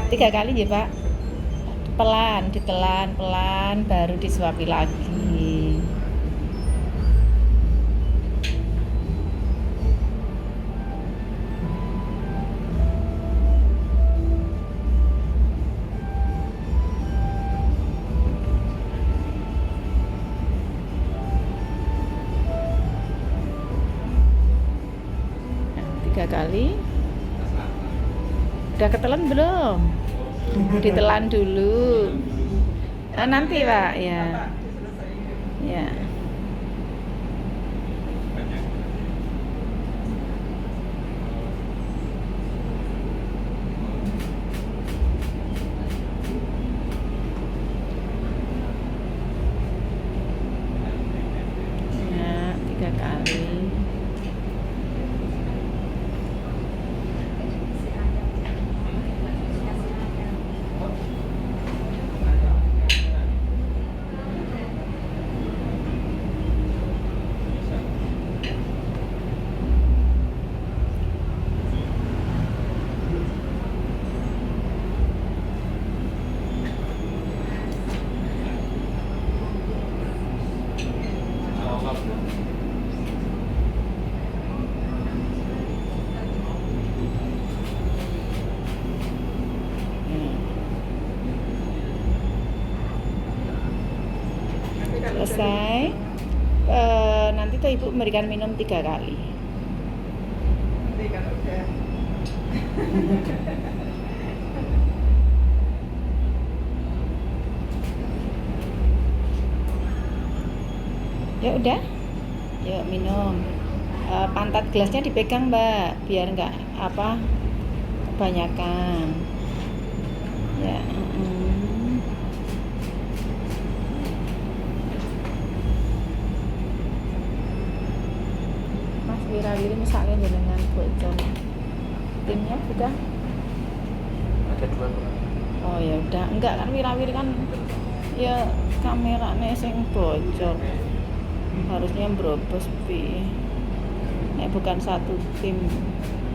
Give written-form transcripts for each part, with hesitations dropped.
3 kali ya Pak. Pelan, ditelan pelan, baru disuapi lagi. Nah, 3 kali. Udah ketelan belum? Ditelan dulu. Nanti Pak, ya. Ya. Ya, 3 kali. Selesai. Nanti tuh Ibu memberikan minum 3 kali. Nanti kalau udah Ya udah. Yuk minum. Pantat gelasnya dipegang Mbak, biar nggak kebanyakan. Ya. Mas wirawiri misalnya dengan bocor. Timnya sudah. Ada 2 Pak. Oh ya udah, enggak kan wirawiri kan ya kameranya sing bocor. Harusnya berobos pi. Nek bukan satu tim.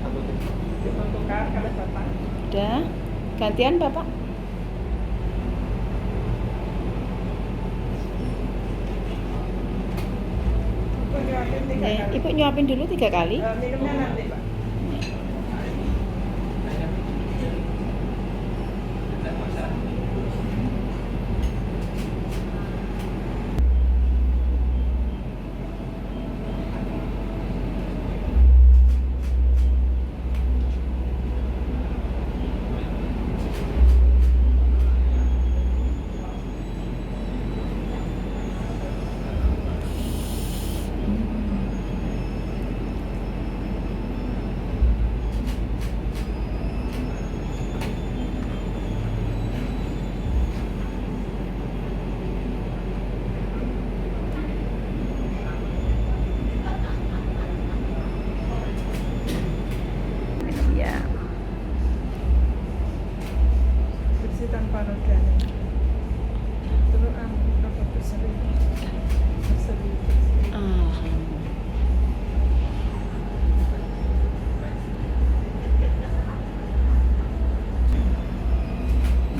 Satu tim. dipertukar kalau Bapak. Udah. Gantian Bapak. Ibu nyuapin 3 Nih, kali. Ibu nyuapin dulu 3 kali. Minumnya nanti Pak. Nih. Ya. Bersih tanpa noda. Terus apa berseri? Berseri.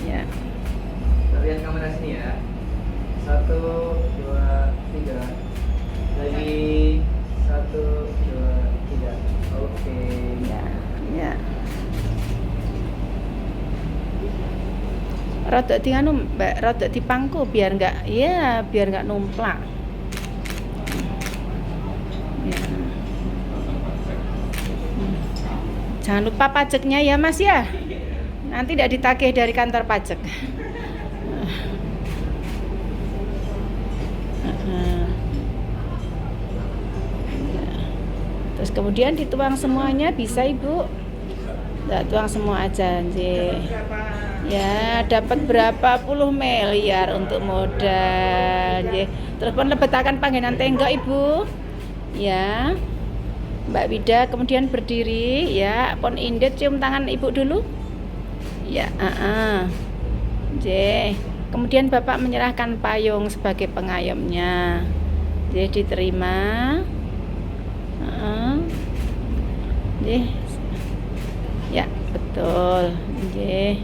Ya. Lihat kamera sini ya. 1, 2, 3. Lagi 1, 2, 3. Oke. Ya. Ya. Rodok di anu Mbak, rodok dipangku biar nggak numplak. Ya. Jangan lupa pajaknya ya Mas ya. Nanti tidak ditagih dari kantor pajak. Terus kemudian dituang semuanya bisa Ibu. Nggak tuang semua aja nggih. Ya, dapat berapa puluh miliar untuk modal nggih. Terus pun lebetakan panggenan tenggok Ibu. Ya. Mbak Wida kemudian berdiri ya, pon indet cium tangan Ibu dulu. Ya, nggih. Kemudian Bapak menyerahkan payung sebagai pengayomnya. Jadi diterima. Nggih. Ya, betul. Nggih.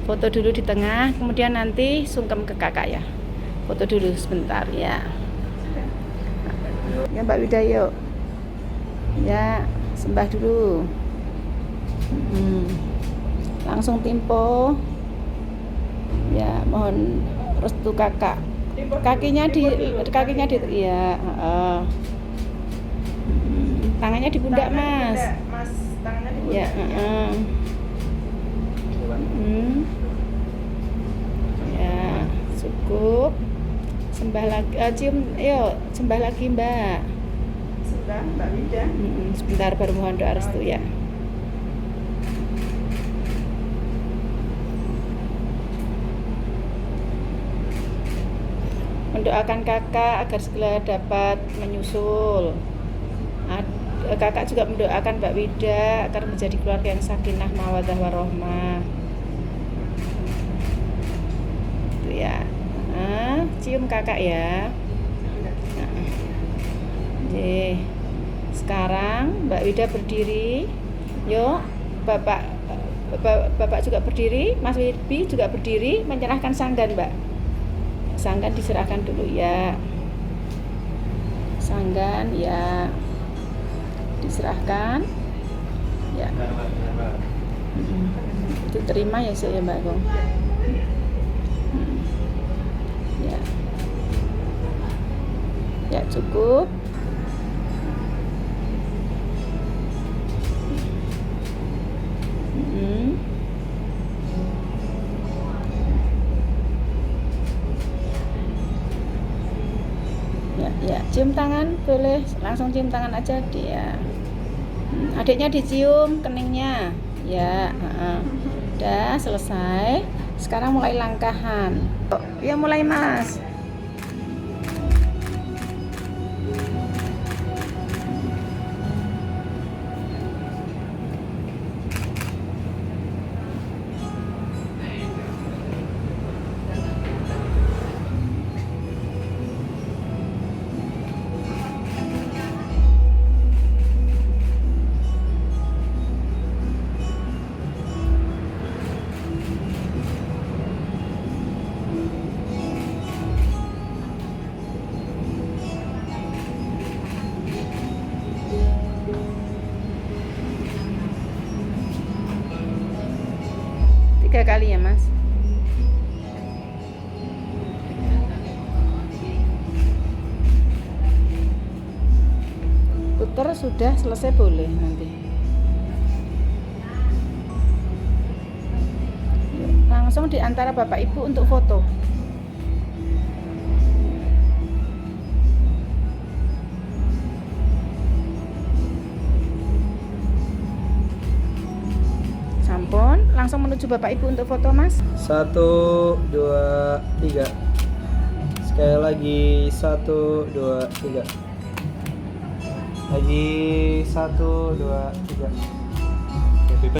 Foto dulu di tengah, kemudian nanti sungkem ke kakak ya. Foto dulu sebentar ya. Ya Mbak Wida yuk. Ya, sembah dulu. Langsung timpo. Ya, mohon restu kakak. Kakinya di ya, tangannya di pundak Mas. Mas, tangannya di Ya, pundak. Coba. Ya, cukup. Sembah lagi, cium, yuk, sembah lagi Mbak. Sudah, Mbak Wida. Sebentar baru mohon doa restu ya. Mendoakan kakak agar segera dapat menyusul. Kakak juga mendoakan Mbak Wida agar menjadi keluarga yang sakinah mawaddah warohmah. Itu ya. Cium kakak ya. Sekarang Mbak Wida berdiri. Yuk, Bapak juga berdiri, Mas Wibi juga berdiri, menyerahkan sanggan Mbak. Sanggan diserahkan dulu ya. Sanggan ya. Diserahkan. Ya. Itu terima ya saya Mbak Gong. Ya. Ya cukup. Ya, cium tangan boleh, langsung cium tangan aja dia. Adiknya dicium keningnya, ya. Udah selesai. Sekarang mulai langkahan. Ya mulai Mas. Tiga kali ya Mas. Puter sudah selesai boleh nanti. Langsung di antara Bapak Ibu untuk foto. Sampun, langsung menuju Bapak Ibu untuk foto Mas. 1, 2, 3. Sekali lagi 1, 2, 3. Lagi 1, 2, 3.